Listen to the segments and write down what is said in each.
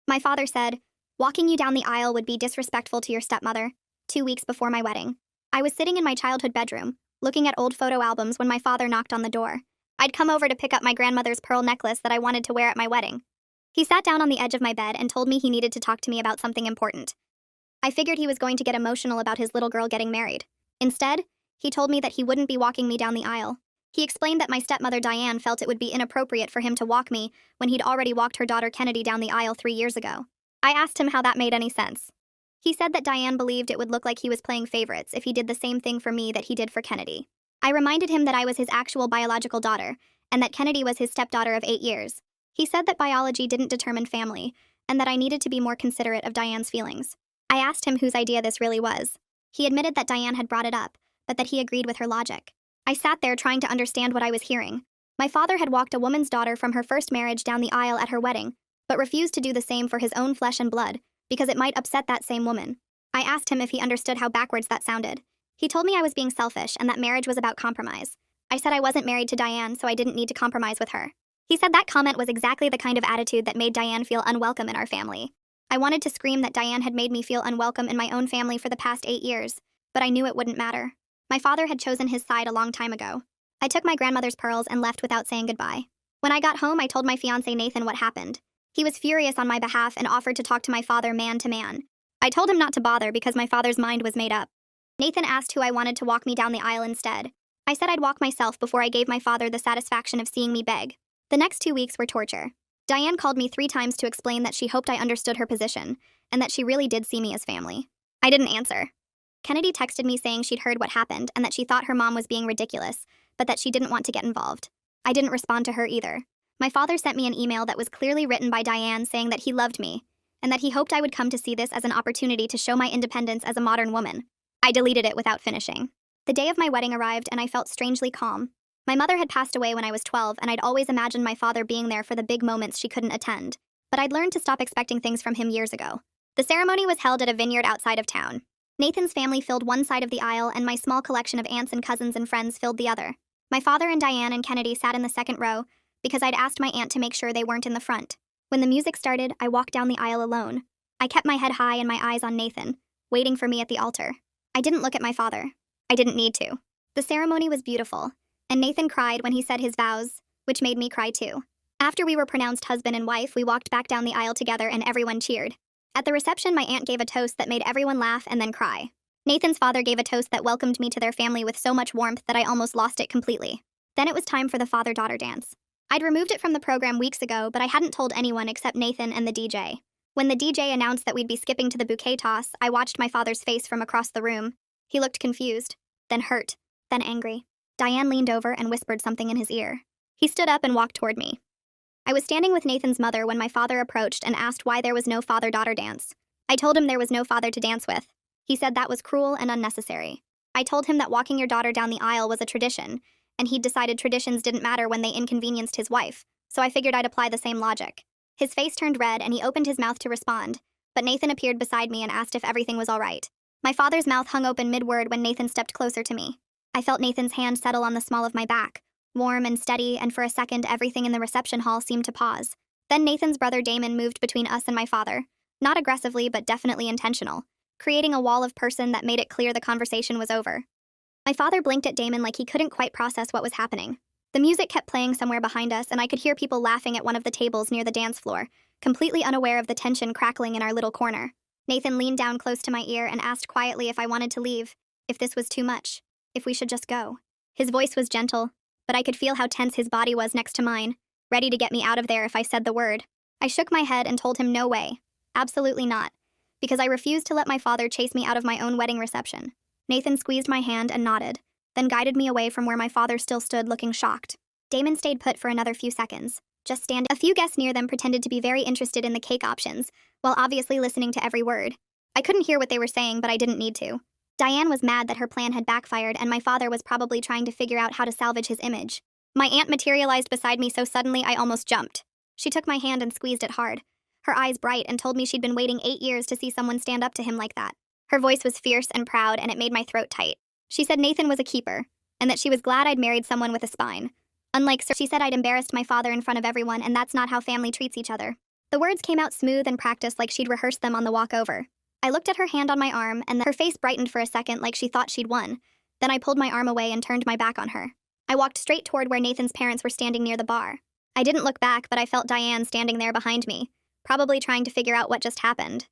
My father said, "Walking you down the aisle would be disrespectful to your stepmother," 2 weeks before my wedding. I was sitting in my childhood bedroom, looking at old photo albums when my father knocked on the door. I'd come over to pick up my grandmother's pearl necklace that I wanted to wear at my wedding. He sat down on the edge of my bed and told me he needed to talk to me about something important. I figured he was going to get emotional about his little girl getting married. Instead, he told me that he wouldn't be walking me down the aisle. He explained that my stepmother Diane felt it would be inappropriate for him to walk me when he'd already walked her daughter Kennedy down the aisle 3 years ago. I asked him how that made any sense. He said that Diane believed it would look like he was playing favorites if he did the same thing for me that he did for Kennedy. I reminded him that I was his actual biological daughter, and that Kennedy was his stepdaughter of 8 years. He said that biology didn't determine family, and that I needed to be more considerate of Diane's feelings. I asked him whose idea this really was. He admitted that Diane had brought it up, but that he agreed with her logic. I sat there trying to understand what I was hearing. My father had walked a woman's daughter from her first marriage down the aisle at her wedding, but refused to do the same for his own flesh and blood, because it might upset that same woman. I asked him if he understood how backwards that sounded. He told me I was being selfish and that marriage was about compromise. I said I wasn't married to Diane, so I didn't need to compromise with her. He said that comment was exactly the kind of attitude that made Diane feel unwelcome in our family. I wanted to scream that Diane had made me feel unwelcome in my own family for the past 8 years, but I knew it wouldn't matter. My father had chosen his side a long time ago. I took my grandmother's pearls and left without saying goodbye. When I got home, I told my fiancé Nathan what happened. He was furious on my behalf and offered to talk to my father man to man. I told him not to bother because my father's mind was made up. Nathan asked who I wanted to walk me down the aisle instead. I said I'd walk myself before I gave my father the satisfaction of seeing me beg. The next 2 weeks were torture. Diane called me 3 times to explain that she hoped I understood her position, and that she really did see me as family. I didn't answer. Kennedy texted me saying she'd heard what happened and that she thought her mom was being ridiculous, but that she didn't want to get involved. I didn't respond to her either. My father sent me an email that was clearly written by Diane saying that he loved me, and that he hoped I would come to see this as an opportunity to show my independence as a modern woman. I deleted it without finishing. The day of my wedding arrived and I felt strangely calm. My mother had passed away when I was 12, and I'd always imagined my father being there for the big moments she couldn't attend. But I'd learned to stop expecting things from him years ago. The ceremony was held at a vineyard outside of town. Nathan's family filled one side of the aisle, and my small collection of aunts and cousins and friends filled the other. My father and Diane and Kennedy sat in the second row, because I'd asked my aunt to make sure they weren't in the front. When the music started, I walked down the aisle alone. I kept my head high and my eyes on Nathan, waiting for me at the altar. I didn't look at my father. I didn't need to. The ceremony was beautiful, and Nathan cried when he said his vows, which made me cry too. After we were pronounced husband and wife, we walked back down the aisle together and everyone cheered. At the reception, my aunt gave a toast that made everyone laugh and then cry. Nathan's father gave a toast that welcomed me to their family with so much warmth that I almost lost it completely. Then it was time for the father-daughter dance. I'd removed it from the program weeks ago, but I hadn't told anyone except Nathan and the DJ. When the DJ announced that we'd be skipping to the bouquet toss, I watched my father's face from across the room. He looked confused, then hurt, then angry. Diane leaned over and whispered something in his ear. He stood up and walked toward me. I was standing with Nathan's mother when my father approached and asked why there was no father-daughter dance. I told him there was no father to dance with. He said that was cruel and unnecessary. I told him that walking your daughter down the aisle was a tradition, and he'd decided traditions didn't matter when they inconvenienced his wife, so I figured I'd apply the same logic. His face turned red and he opened his mouth to respond, but Nathan appeared beside me and asked if everything was all right. My father's mouth hung open mid-word when Nathan stepped closer to me. I felt Nathan's hand settle on the small of my back, warm and steady, and for a second everything in the reception hall seemed to pause. Then Nathan's brother Damon moved between us and my father, not aggressively but definitely intentional, creating a wall of person that made it clear the conversation was over. My father blinked at Damon like he couldn't quite process what was happening. The music kept playing somewhere behind us, and I could hear people laughing at one of the tables near the dance floor, completely unaware of the tension crackling in our little corner. Nathan leaned down close to my ear and asked quietly if I wanted to leave, if this was too much, if we should just go. His voice was gentle, but I could feel how tense his body was next to mine, ready to get me out of there if I said the word. I shook my head and told him no way, absolutely not, because I refused to let my father chase me out of my own wedding reception. Nathan squeezed my hand and nodded, then guided me away from where my father still stood looking shocked. Damon stayed put for another few seconds, just standing. A few guests near them pretended to be very interested in the cake options, while obviously listening to every word. I couldn't hear what they were saying, but I didn't need to. Diane was mad that her plan had backfired, and my father was probably trying to figure out how to salvage his image. My aunt materialized beside me so suddenly I almost jumped. She took my hand and squeezed it hard, her eyes bright, and told me she'd been waiting 8 years to see someone stand up to him like that. Her voice was fierce and proud, and it made my throat tight. She said Nathan was a keeper, and that she was glad I'd married someone with a spine. Unlike she said I'd embarrassed my father in front of everyone, and that's not how family treats each other. The words came out smooth and practiced like she'd rehearsed them on the walk over. I looked at her hand on my arm, and her face brightened for a second like she thought she'd won. Then I pulled my arm away and turned my back on her. I walked straight toward where Nathan's parents were standing near the bar. I didn't look back, but I felt Diane standing there behind me, probably trying to figure out what just happened.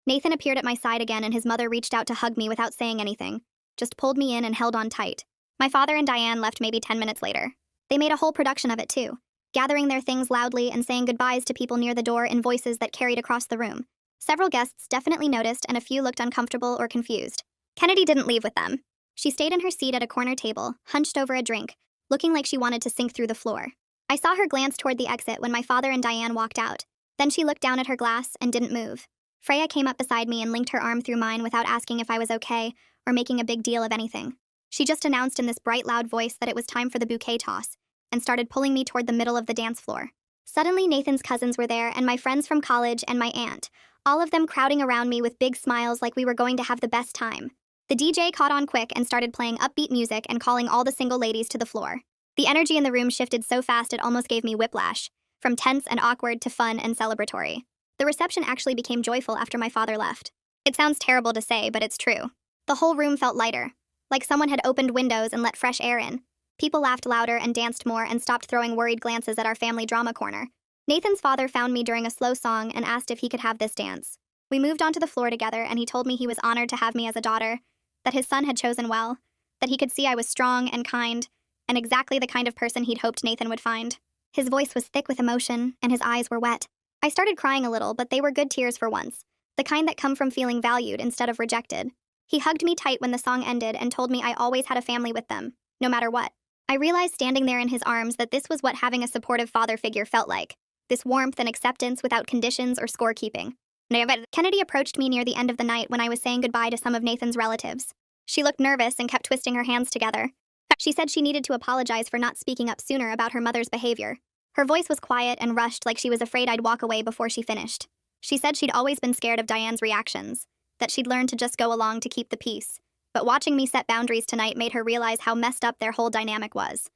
Nathan appeared at my side again, and his mother reached out to hug me without saying anything, just pulled me in and held on tight. My father and Diane left maybe 10 minutes later. They made a whole production of it too, gathering their things loudly and saying goodbyes to people near the door in voices that carried across the room. Several guests definitely noticed, and a few looked uncomfortable or confused. Kennedy didn't leave with them. She stayed in her seat at a corner table, hunched over a drink, looking like she wanted to sink through the floor. I saw her glance toward the exit when my father and Diane walked out. Then she looked down at her glass and didn't move. Freya came up beside me and linked her arm through mine without asking if I was okay or making a big deal of anything. She just announced in this bright, loud voice that it was time for the bouquet toss and started pulling me toward the middle of the dance floor. Suddenly, Nathan's cousins were there, and my friends from college and my aunt, all of them crowding around me with big smiles like we were going to have the best time. The DJ caught on quick and started playing upbeat music and calling all the single ladies to the floor. The energy in the room shifted so fast it almost gave me whiplash, from tense and awkward to fun and celebratory. The reception actually became joyful after my father left. It sounds terrible to say, but it's true. The whole room felt lighter, like someone had opened windows and let fresh air in. People laughed louder and danced more and stopped throwing worried glances at our family drama corner. Nathan's father found me during a slow song and asked if he could have this dance. We moved onto the floor together, and he told me he was honored to have me as a daughter, that his son had chosen well, that he could see I was strong and kind, and exactly the kind of person he'd hoped Nathan would find. His voice was thick with emotion, and his eyes were wet. I started crying a little, but they were good tears for once, the kind that come from feeling valued instead of rejected. He hugged me tight when the song ended and told me I always had a family with them, no matter what. I realized standing there in his arms that this was what having a supportive father figure felt like, this warmth and acceptance without conditions or scorekeeping. Kennedy approached me near the end of the night when I was saying goodbye to some of Nathan's relatives. She looked nervous and kept twisting her hands together. She said she needed to apologize for not speaking up sooner about her mother's behavior. Her voice was quiet and rushed, like she was afraid I'd walk away before she finished. She said she'd always been scared of Diane's reactions, that she'd learned to just go along to keep the peace. But watching me set boundaries tonight made her realize how messed up their whole dynamic was.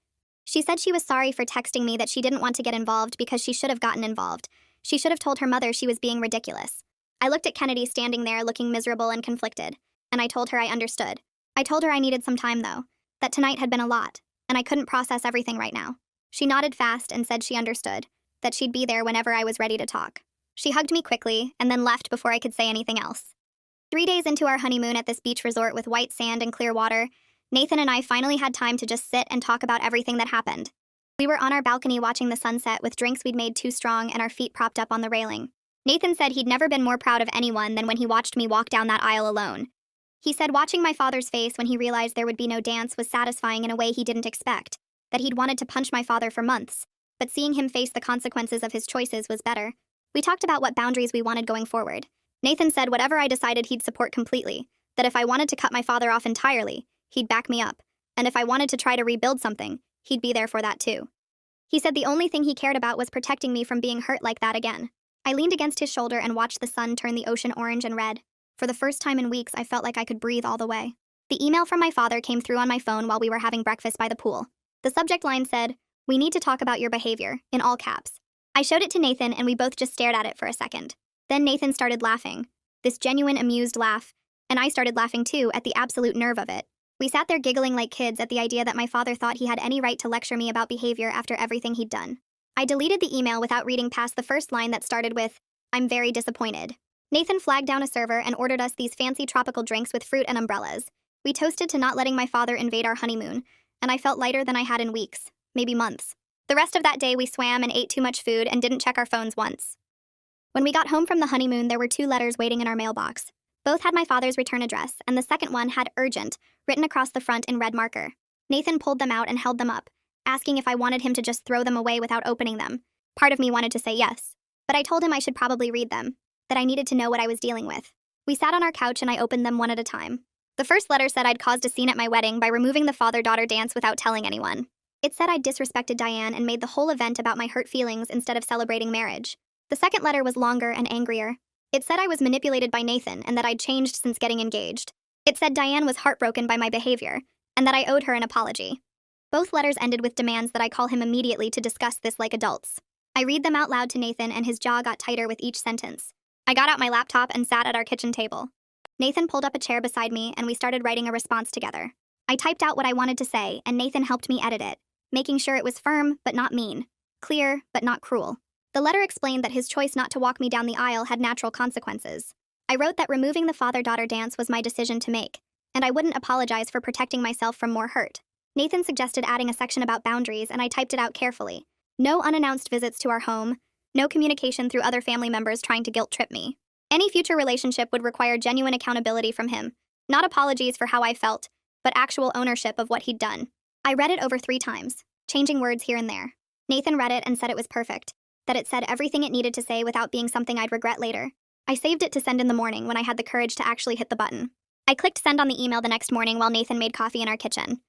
She said she was sorry for texting me that she didn't want to get involved because she should have gotten involved. She should have told her mother she was being ridiculous. I looked at Kennedy standing there looking miserable and conflicted, and I told her I understood. I told her I needed some time though, that tonight had been a lot, and I couldn't process everything right now. She nodded fast and said she understood, that she'd be there whenever I was ready to talk. She hugged me quickly and then left before I could say anything else. 3 days into our honeymoon at this beach resort with white sand and clear water, Nathan and I finally had time to just sit and talk about everything that happened. We were on our balcony watching the sunset with drinks we'd made too strong and our feet propped up on the railing. Nathan said he'd never been more proud of anyone than when he watched me walk down that aisle alone. He said watching my father's face when he realized there would be no dance was satisfying in a way he didn't expect, that he'd wanted to punch my father for months, but seeing him face the consequences of his choices was better. We talked about what boundaries we wanted going forward. Nathan said whatever I decided he'd support completely, that if I wanted to cut my father off entirely, he'd back me up, and if I wanted to try to rebuild something, he'd be there for that too. He said the only thing he cared about was protecting me from being hurt like that again. I leaned against his shoulder and watched the sun turn the ocean orange and red. For the first time in weeks, I felt like I could breathe all the way. The email from my father came through on my phone while we were having breakfast by the pool. The subject line said, "We need to talk about your behavior," in all caps. I showed it to Nathan and we both just stared at it for a second. Then Nathan started laughing, this genuine amused laugh, and I started laughing too at the absolute nerve of it. We sat there giggling like kids at the idea that my father thought he had any right to lecture me about behavior after everything he'd done. I deleted the email without reading past the first line that started with, "I'm very disappointed." Nathan flagged down a server and ordered us these fancy tropical drinks with fruit and umbrellas. We toasted to not letting my father invade our honeymoon, and I felt lighter than I had in weeks, maybe months. The rest of that day we swam and ate too much food and didn't check our phones once. When we got home from the honeymoon, there were 2 letters waiting in our mailbox. Both had my father's return address, and the second one had urgent written across the front in red marker. Nathan pulled them out and held them up, asking if I wanted him to just throw them away without opening them. Part of me wanted to say yes, but I told him I should probably read them, that I needed to know what I was dealing with. We sat on our couch and I opened them one at a time. The first letter said I'd caused a scene at my wedding by removing the father-daughter dance without telling anyone. It said I'd disrespected Diane and made the whole event about my hurt feelings instead of celebrating marriage. The second letter was longer and angrier. It said I was manipulated by Nathan and that I'd changed since getting engaged. It said Diane was heartbroken by my behavior and that I owed her an apology. Both letters ended with demands that I call him immediately to discuss this like adults. I read them out loud to Nathan, and his jaw got tighter with each sentence. I got out my laptop and sat at our kitchen table. Nathan pulled up a chair beside me, and we started writing a response together. I typed out what I wanted to say, and Nathan helped me edit it, making sure it was firm but not mean, clear but not cruel. The letter explained that his choice not to walk me down the aisle had natural consequences. I wrote that removing the father-daughter dance was my decision to make, and I wouldn't apologize for protecting myself from more hurt. Nathan suggested adding a section about boundaries, and I typed it out carefully. No unannounced visits to our home, no communication through other family members trying to guilt-trip me. Any future relationship would require genuine accountability from him, not apologies for how I felt, but actual ownership of what he'd done. I read it over 3 times, changing words here and there. Nathan read it and said it was perfect, that it said everything it needed to say without being something I'd regret later. I saved it to send in the morning when I had the courage to actually hit the button. I clicked send on the email the next morning while Nathan made coffee in our kitchen.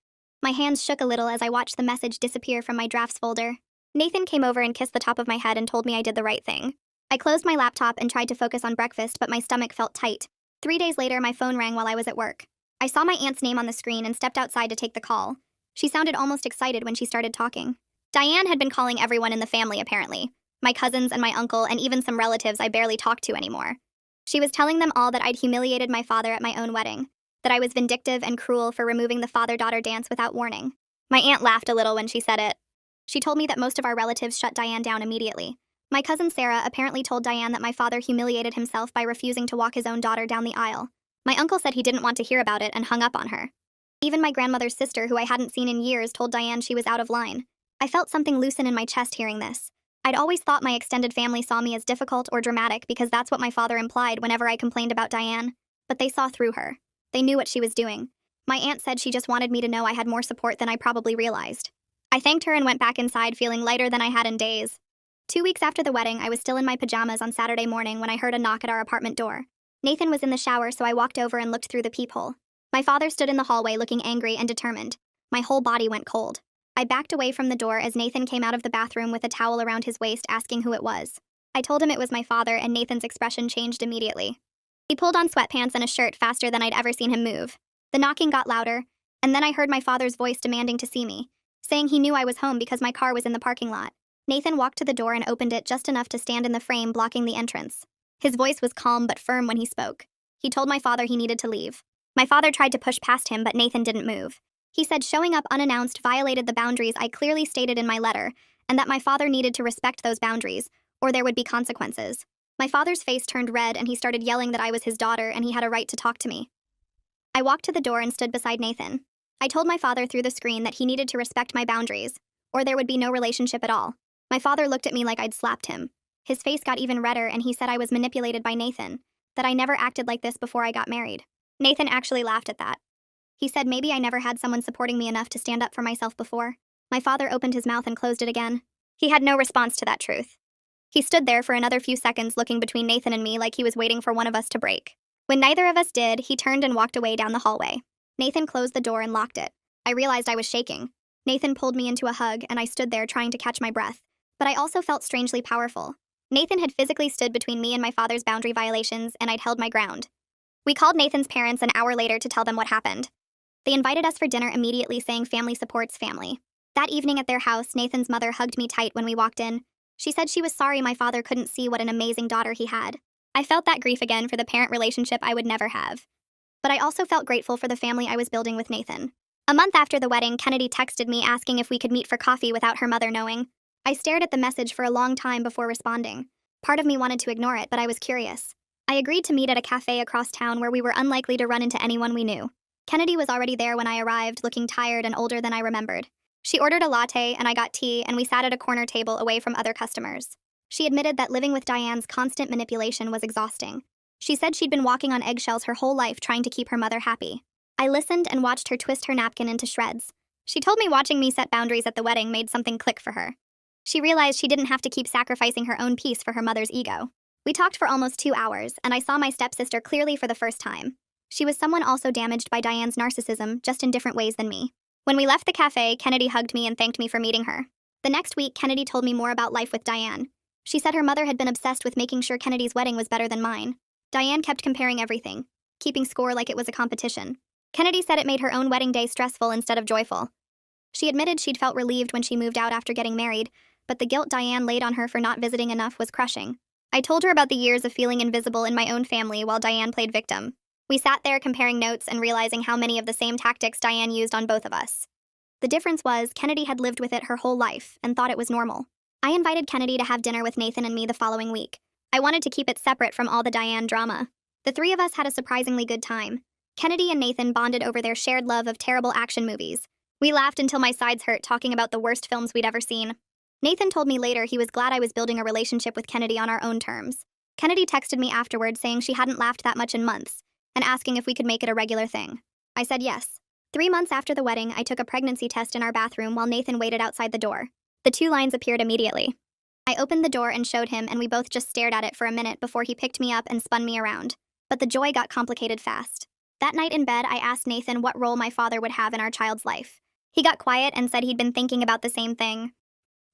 My hands shook a little as I watched the message disappear from my drafts folder. Nathan came over and kissed the top of my head and told me I did the right thing. I closed my laptop and tried to focus on breakfast, but my stomach felt tight. 3 days later, my phone rang while I was at work. I saw my aunt's name on the screen and stepped outside to take the call. She sounded almost excited when she started talking. Diane had been calling everyone in the family, apparently. My cousins and my uncle, and even some relatives I barely talked to anymore. She was telling them all that I'd humiliated my father at my own wedding, that I was vindictive and cruel for removing the father-daughter dance without warning. My aunt laughed a little when she said it. She told me that most of our relatives shut Diane down immediately. My cousin Sarah apparently told Diane that my father humiliated himself by refusing to walk his own daughter down the aisle. My uncle said he didn't want to hear about it and hung up on her. Even my grandmother's sister, who I hadn't seen in years, told Diane she was out of line. I felt something loosen in my chest hearing this. I'd always thought my extended family saw me as difficult or dramatic because that's what my father implied whenever I complained about Diane. But they saw through her. They knew what she was doing. My aunt said she just wanted me to know I had more support than I probably realized. I thanked her and went back inside feeling lighter than I had in days. 2 weeks after the wedding, I was still in my pajamas on Saturday morning when I heard a knock at our apartment door. Nathan was in the shower, so I walked over and looked through the peephole. My father stood in the hallway looking angry and determined. My whole body went cold. I backed away from the door as Nathan came out of the bathroom with a towel around his waist asking who it was. I told him it was my father, and Nathan's expression changed immediately. He pulled on sweatpants and a shirt faster than I'd ever seen him move. The knocking got louder, and then I heard my father's voice demanding to see me, saying he knew I was home because my car was in the parking lot. Nathan walked to the door and opened it just enough to stand in the frame blocking the entrance. His voice was calm but firm when he spoke. He told my father he needed to leave. My father tried to push past him, but Nathan didn't move. He said showing up unannounced violated the boundaries I clearly stated in my letter, and that my father needed to respect those boundaries, or there would be consequences. My father's face turned red and he started yelling that I was his daughter and he had a right to talk to me. I walked to the door and stood beside Nathan. I told my father through the screen that he needed to respect my boundaries, or there would be no relationship at all. My father looked at me like I'd slapped him. His face got even redder and he said I was manipulated by Nathan, that I never acted like this before I got married. Nathan actually laughed at that. He said maybe I never had someone supporting me enough to stand up for myself before. My father opened his mouth and closed it again. He had no response to that truth. He stood there for another few seconds looking between Nathan and me like he was waiting for one of us to break. When neither of us did, he turned and walked away down the hallway. Nathan closed the door and locked it. I realized I was shaking. Nathan pulled me into a hug and I stood there trying to catch my breath. But I also felt strangely powerful. Nathan had physically stood between me and my father's boundary violations, and I'd held my ground. We called Nathan's parents an hour later to tell them what happened. They invited us for dinner immediately, saying family supports family. That evening at their house, Nathan's mother hugged me tight when we walked in. She said she was sorry my father couldn't see what an amazing daughter he had. I felt that grief again for the parent relationship I would never have. But I also felt grateful for the family I was building with Nathan. A month after the wedding, Kennedy texted me asking if we could meet for coffee without her mother knowing. I stared at the message for a long time before responding. Part of me wanted to ignore it, but I was curious. I agreed to meet at a cafe across town where we were unlikely to run into anyone we knew. Kennedy was already there when I arrived, looking tired and older than I remembered. She ordered a latte and I got tea, and we sat at a corner table away from other customers. She admitted that living with Diane's constant manipulation was exhausting. She said she'd been walking on eggshells her whole life trying to keep her mother happy. I listened and watched her twist her napkin into shreds. She told me watching me set boundaries at the wedding made something click for her. She realized she didn't have to keep sacrificing her own peace for her mother's ego. We talked for almost 2 hours, and I saw my stepsister clearly for the first time. She was someone also damaged by Diane's narcissism, just in different ways than me. When we left the cafe, Kennedy hugged me and thanked me for meeting her. The next week, Kennedy told me more about life with Diane. She said her mother had been obsessed with making sure Kennedy's wedding was better than mine. Diane kept comparing everything, keeping score like it was a competition. Kennedy said it made her own wedding day stressful instead of joyful. She admitted she'd felt relieved when she moved out after getting married, but the guilt Diane laid on her for not visiting enough was crushing. I told her about the years of feeling invisible in my own family while Diane played victim. We sat there comparing notes and realizing how many of the same tactics Diane used on both of us. The difference was, Kennedy had lived with it her whole life and thought it was normal. I invited Kennedy to have dinner with Nathan and me the following week. I wanted to keep it separate from all the Diane drama. The three of us had a surprisingly good time. Kennedy and Nathan bonded over their shared love of terrible action movies. We laughed until my sides hurt talking about the worst films we'd ever seen. Nathan told me later he was glad I was building a relationship with Kennedy on our own terms. Kennedy texted me afterward saying she hadn't laughed that much in months, and asking if we could make it a regular thing. I said yes. 3 months after the wedding, I took a pregnancy test in our bathroom while Nathan waited outside the door. The 2 lines appeared immediately. I opened the door and showed him, and we both just stared at it for a minute before he picked me up and spun me around. But the joy got complicated fast. That night in bed, I asked Nathan what role my father would have in our child's life. He got quiet and said he'd been thinking about the same thing.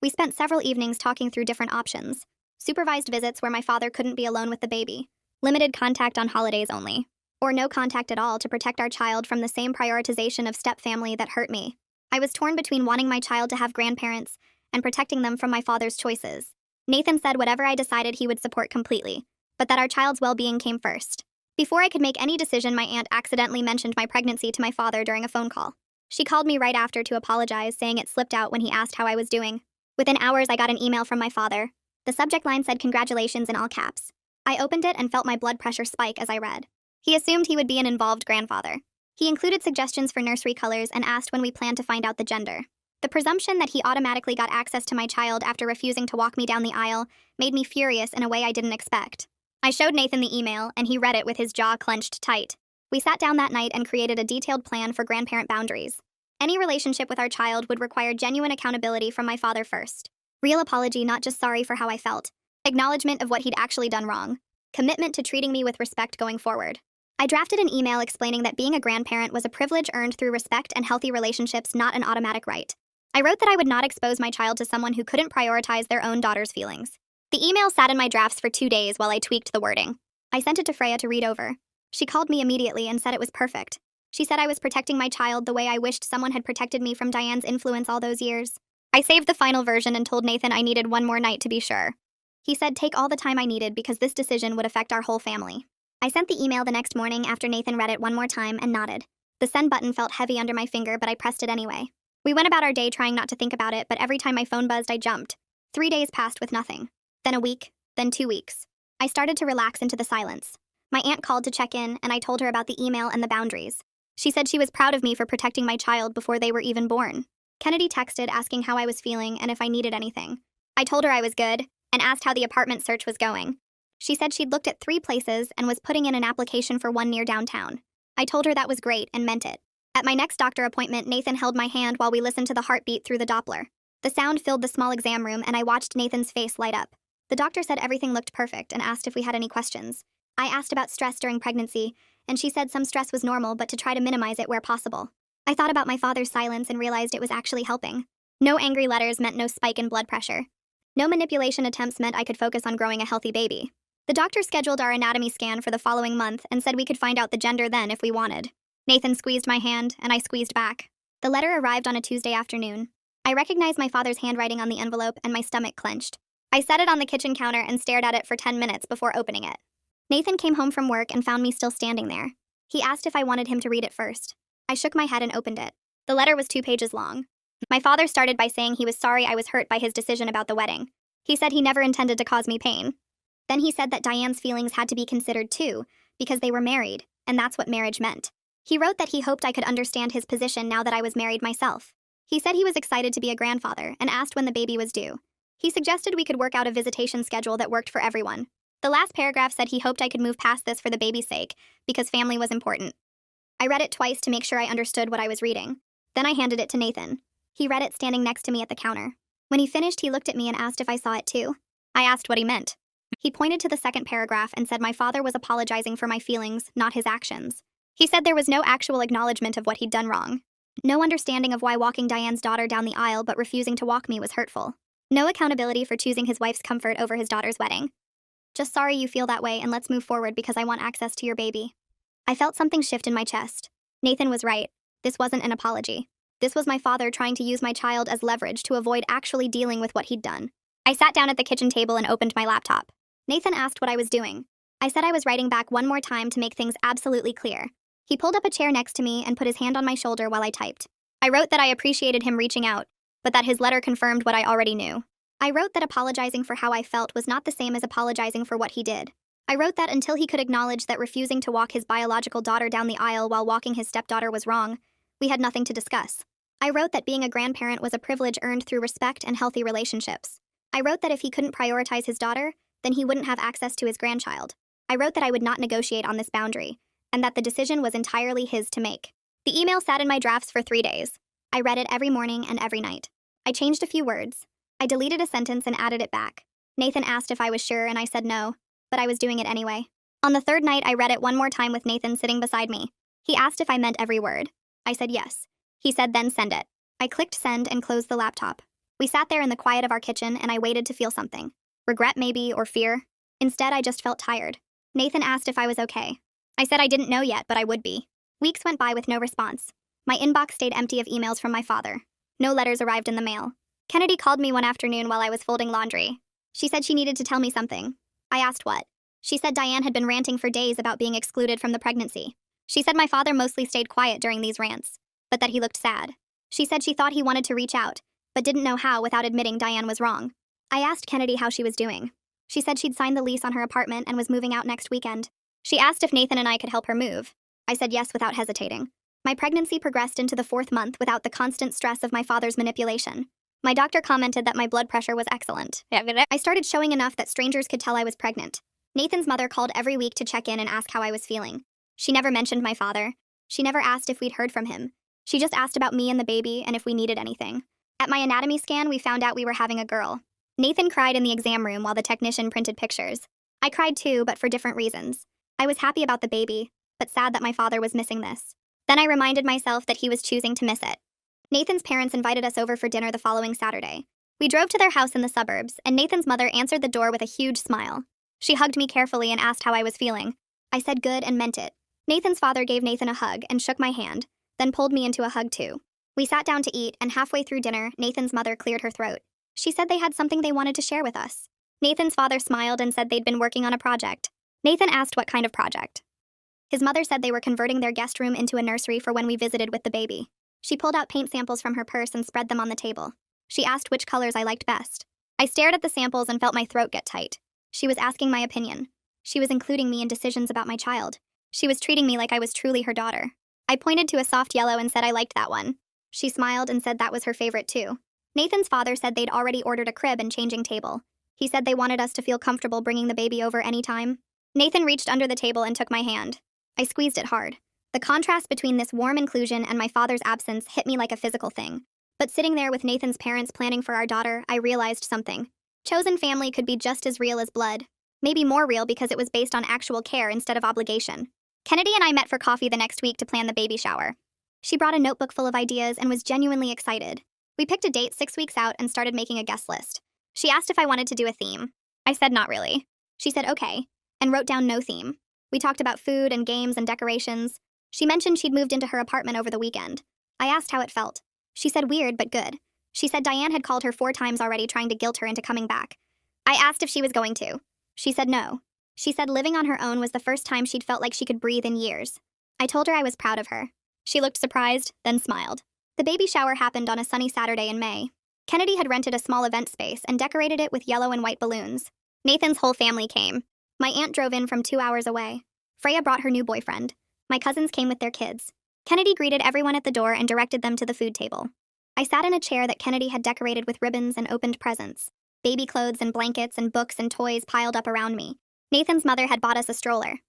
We spent several evenings talking through different options. Supervised visits where my father couldn't be alone with the baby. Limited contact on holidays only. Or no contact at all to protect our child from the same prioritization of step-family that hurt me. I was torn between wanting my child to have grandparents and protecting them from my father's choices. Nathan said whatever I decided he would support completely, but that our child's well-being came first. Before I could make any decision, my aunt accidentally mentioned my pregnancy to my father during a phone call. She called me right after to apologize, saying it slipped out when he asked how I was doing. Within hours, I got an email from my father. The subject line said congratulations in all caps. I opened it and felt my blood pressure spike as I read. He assumed he would be an involved grandfather. He included suggestions for nursery colors and asked when we planned to find out the gender. The presumption that he automatically got access to my child after refusing to walk me down the aisle made me furious in a way I didn't expect. I showed Nathan the email, and he read it with his jaw clenched tight. We sat down that night and created a detailed plan for grandparent boundaries. Any relationship with our child would require genuine accountability from my father first. Real apology, not just sorry for how I felt. Acknowledgement of what he'd actually done wrong. Commitment to treating me with respect going forward. I drafted an email explaining that being a grandparent was a privilege earned through respect and healthy relationships, not an automatic right. I wrote that I would not expose my child to someone who couldn't prioritize their own daughter's feelings. The email sat in my drafts for 2 days while I tweaked the wording. I sent it to Freya to read over. She called me immediately and said it was perfect. She said I was protecting my child the way I wished someone had protected me from Diane's influence all those years. I saved the final version and told Nathan I needed one more night to be sure. He said take all the time I needed because this decision would affect our whole family. I sent the email the next morning after Nathan read it one more time and nodded. The send button felt heavy under my finger, but I pressed it anyway. We went about our day trying not to think about it, but every time my phone buzzed, I jumped. 3 days passed with nothing. Then a week, then 2 weeks. I started to relax into the silence. My aunt called to check in, and I told her about the email and the boundaries. She said she was proud of me for protecting my child before they were even born. Kennedy texted asking how I was feeling and if I needed anything. I told her I was good, and asked how the apartment search was going. She said she'd looked at 3 places and was putting in an application for one near downtown. I told her that was great and meant it. At my next doctor appointment, Nathan held my hand while we listened to the heartbeat through the Doppler. The sound filled the small exam room, and I watched Nathan's face light up. The doctor said everything looked perfect and asked if we had any questions. I asked about stress during pregnancy, and she said some stress was normal, but to try to minimize it where possible. I thought about my father's silence and realized it was actually helping. No angry letters meant no spike in blood pressure. No manipulation attempts meant I could focus on growing a healthy baby. The doctor scheduled our anatomy scan for the following month and said we could find out the gender then if we wanted. Nathan squeezed my hand, and I squeezed back. The letter arrived on a Tuesday afternoon. I recognized my father's handwriting on the envelope, and my stomach clenched. I set it on the kitchen counter and stared at it for 10 minutes before opening it. Nathan came home from work and found me still standing there. He asked if I wanted him to read it first. I shook my head and opened it. The letter was 2 pages long. My father started by saying he was sorry I was hurt by his decision about the wedding. He said he never intended to cause me pain. Then he said that Diane's feelings had to be considered too, because they were married, and that's what marriage meant. He wrote that he hoped I could understand his position now that I was married myself. He said he was excited to be a grandfather and asked when the baby was due. He suggested we could work out a visitation schedule that worked for everyone. The last paragraph said he hoped I could move past this for the baby's sake, because family was important. I read it twice to make sure I understood what I was reading. Then I handed it to Nathan. He read it standing next to me at the counter. When he finished, he looked at me and asked if I saw it too. I asked what he meant. He pointed to the second paragraph and said my father was apologizing for my feelings, not his actions. He said there was no actual acknowledgement of what he'd done wrong. No understanding of why walking Diane's daughter down the aisle but refusing to walk me was hurtful. No accountability for choosing his wife's comfort over his daughter's wedding. Just sorry you feel that way, and let's move forward because I want access to your baby. I felt something shift in my chest. Nathan was right. This wasn't an apology. This was my father trying to use my child as leverage to avoid actually dealing with what he'd done. I sat down at the kitchen table and opened my laptop. Nathan asked what I was doing. I said I was writing back one more time to make things absolutely clear. He pulled up a chair next to me and put his hand on my shoulder while I typed. I wrote that I appreciated him reaching out, but that his letter confirmed what I already knew. I wrote that apologizing for how I felt was not the same as apologizing for what he did. I wrote that until he could acknowledge that refusing to walk his biological daughter down the aisle while walking his stepdaughter was wrong, we had nothing to discuss. I wrote that being a grandparent was a privilege earned through respect and healthy relationships. I wrote that if he couldn't prioritize his daughter, then he wouldn't have access to his grandchild. I wrote that I would not negotiate on this boundary, and that the decision was entirely his to make. The email sat in my drafts for 3 days. I read it every morning and every night. I changed a few words. I deleted a sentence and added it back. Nathan asked if I was sure, and I said no, but I was doing it anyway. On the third night, I read it one more time with Nathan sitting beside me. He asked if I meant every word. I said yes. He said then send it. I clicked send and closed the laptop. We sat there in the quiet of our kitchen, and I waited to feel something. Regret maybe, or fear. Instead, I just felt tired. Nathan asked if I was okay. I said I didn't know yet, but I would be. Weeks went by with no response. My inbox stayed empty of emails from my father. No letters arrived in the mail. Kennedy called me one afternoon while I was folding laundry. She said she needed to tell me something. I asked what. She said Diane had been ranting for days about being excluded from the pregnancy. She said my father mostly stayed quiet during these rants, but that he looked sad. She said she thought he wanted to reach out, but didn't know how without admitting Diane was wrong. I asked Kennedy how she was doing. She said she'd signed the lease on her apartment and was moving out next weekend. She asked if Nathan and I could help her move. I said yes without hesitating. My pregnancy progressed into the 4th month without the constant stress of my father's manipulation. My doctor commented that my blood pressure was excellent. I started showing enough that strangers could tell I was pregnant. Nathan's mother called every week to check in and ask how I was feeling. She never mentioned my father. She never asked if we'd heard from him. She just asked about me and the baby and if we needed anything. At my anatomy scan, we found out we were having a girl. Nathan cried in the exam room while the technician printed pictures. I cried too, but for different reasons. I was happy about the baby, but sad that my father was missing this. Then I reminded myself that he was choosing to miss it. Nathan's parents invited us over for dinner the following Saturday. We drove to their house in the suburbs, and Nathan's mother answered the door with a huge smile. She hugged me carefully and asked how I was feeling. I said good and meant it. Nathan's father gave Nathan a hug and shook my hand, then pulled me into a hug too. We sat down to eat, and halfway through dinner, Nathan's mother cleared her throat. She said they had something they wanted to share with us. Nathan's father smiled and said they'd been working on a project. Nathan asked what kind of project. His mother said they were converting their guest room into a nursery for when we visited with the baby. She pulled out paint samples from her purse and spread them on the table. She asked which colors I liked best. I stared at the samples and felt my throat get tight. She was asking my opinion. She was including me in decisions about my child. She was treating me like I was truly her daughter. I pointed to a soft yellow and said I liked that one. She smiled and said that was her favorite too. Nathan's father said they'd already ordered a crib and changing table. He said they wanted us to feel comfortable bringing the baby over anytime. Nathan reached under the table and took my hand. I squeezed it hard. The contrast between this warm inclusion and my father's absence hit me like a physical thing. But sitting there with Nathan's parents planning for our daughter, I realized something. Chosen family could be just as real as blood. Maybe more real because it was based on actual care instead of obligation. Kennedy and I met for coffee the next week to plan the baby shower. She brought a notebook full of ideas and was genuinely excited. We picked a date 6 weeks out and started making a guest list. She asked if I wanted to do a theme. I said not really. She said okay, and wrote down no theme. We talked about food and games and decorations. She mentioned she'd moved into her apartment over the weekend. I asked how it felt. She said weird, but good. She said Diane had called her 4 times already trying to guilt her into coming back. I asked if she was going to. She said no. She said living on her own was the first time she'd felt like she could breathe in years. I told her I was proud of her. She looked surprised, then smiled. The baby shower happened on a sunny Saturday in May. Kennedy had rented a small event space and decorated it with yellow and white balloons. Nathan's whole family came. My aunt drove in from 2 hours away. Freya brought her new boyfriend. My cousins came with their kids. Kennedy greeted everyone at the door and directed them to the food table. I sat in a chair that Kennedy had decorated with ribbons and opened presents. Baby clothes and blankets and books and toys piled up around me. Nathan's mother had bought us a stroller.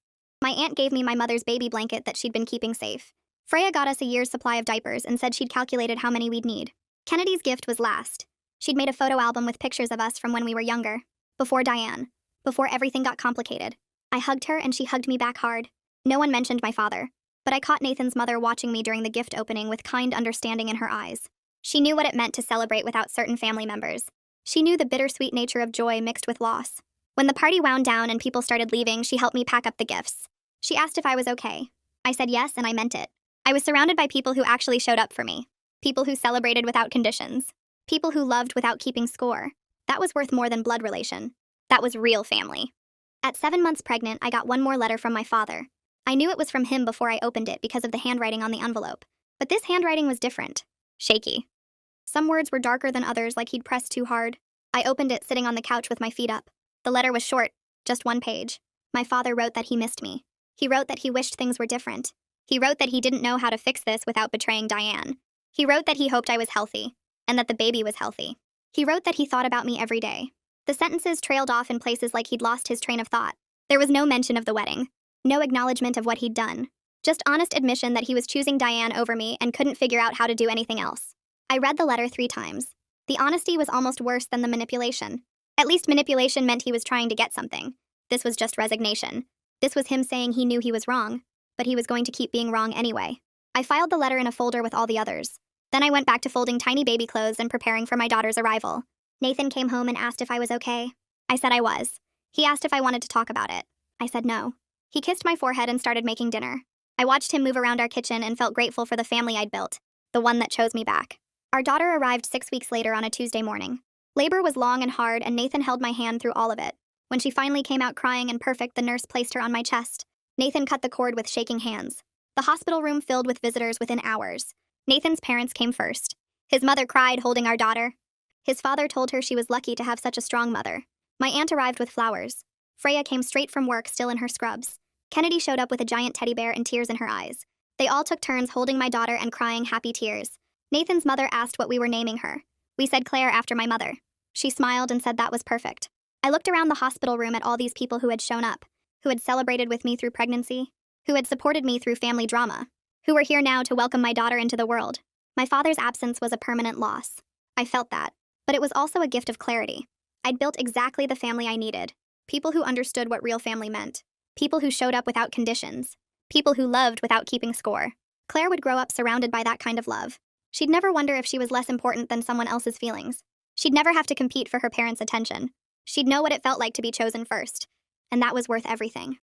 My aunt gave me my mother's baby blanket that she'd been keeping safe. Freya got us a year's supply of diapers and said she'd calculated how many we'd need. Kennedy's gift was last. She'd made a photo album with pictures of us from when we were younger. Before Diane. Before everything got complicated. I hugged her and she hugged me back hard. No one mentioned my father. But I caught Nathan's mother watching me during the gift opening with kind understanding in her eyes. She knew what it meant to celebrate without certain family members. She knew the bittersweet nature of joy mixed with loss. When the party wound down and people started leaving, she helped me pack up the gifts. She asked if I was okay. I said yes, and I meant it. I was surrounded by people who actually showed up for me. People who celebrated without conditions. People who loved without keeping score. That was worth more than blood relation. That was real family. At 7 months pregnant, I got one more letter from my father. I knew it was from him before I opened it because of the handwriting on the envelope. But this handwriting was different. Shaky. Some words were darker than others, like he'd pressed too hard. I opened it sitting on the couch with my feet up. The letter was short, just 1 page. My father wrote that he missed me. He wrote that he wished things were different. He wrote that he didn't know how to fix this without betraying Diane. He wrote that he hoped I was healthy, and that the baby was healthy. He wrote that he thought about me every day. The sentences trailed off in places like he'd lost his train of thought. There was no mention of the wedding. No acknowledgement of what he'd done. Just honest admission that he was choosing Diane over me and couldn't figure out how to do anything else. I read the letter 3 times. The honesty was almost worse than the manipulation. At least manipulation meant he was trying to get something. This was just resignation. This was him saying he knew he was wrong, but he was going to keep being wrong anyway. I filed the letter in a folder with all the others. Then I went back to folding tiny baby clothes and preparing for my daughter's arrival. Nathan came home and asked if I was okay. I said I was. He asked if I wanted to talk about it. I said no. He kissed my forehead and started making dinner. I watched him move around our kitchen and felt grateful for the family I'd built, the one that chose me back. Our daughter arrived 6 weeks later on a Tuesday morning. Labor was long and hard, and Nathan held my hand through all of it. When she finally came out crying and perfect, the nurse placed her on my chest. Nathan cut the cord with shaking hands. The hospital room filled with visitors within hours. Nathan's parents came first. His mother cried, holding our daughter. His father told her she was lucky to have such a strong mother. My aunt arrived with flowers. Freya came straight from work, still in her scrubs. Kennedy showed up with a giant teddy bear and tears in her eyes. They all took turns holding my daughter and crying happy tears. Nathan's mother asked what we were naming her. We said Claire, after my mother. She smiled and said that was perfect. I looked around the hospital room at all these people who had shown up, who had celebrated with me through pregnancy, who had supported me through family drama, who were here now to welcome my daughter into the world. My father's absence was a permanent loss. I felt that. But it was also a gift of clarity. I'd built exactly the family I needed. People who understood what real family meant. People who showed up without conditions. People who loved without keeping score. Claire would grow up surrounded by that kind of love. She'd never wonder if she was less important than someone else's feelings. She'd never have to compete for her parents' attention. She'd know what it felt like to be chosen first. And that was worth everything.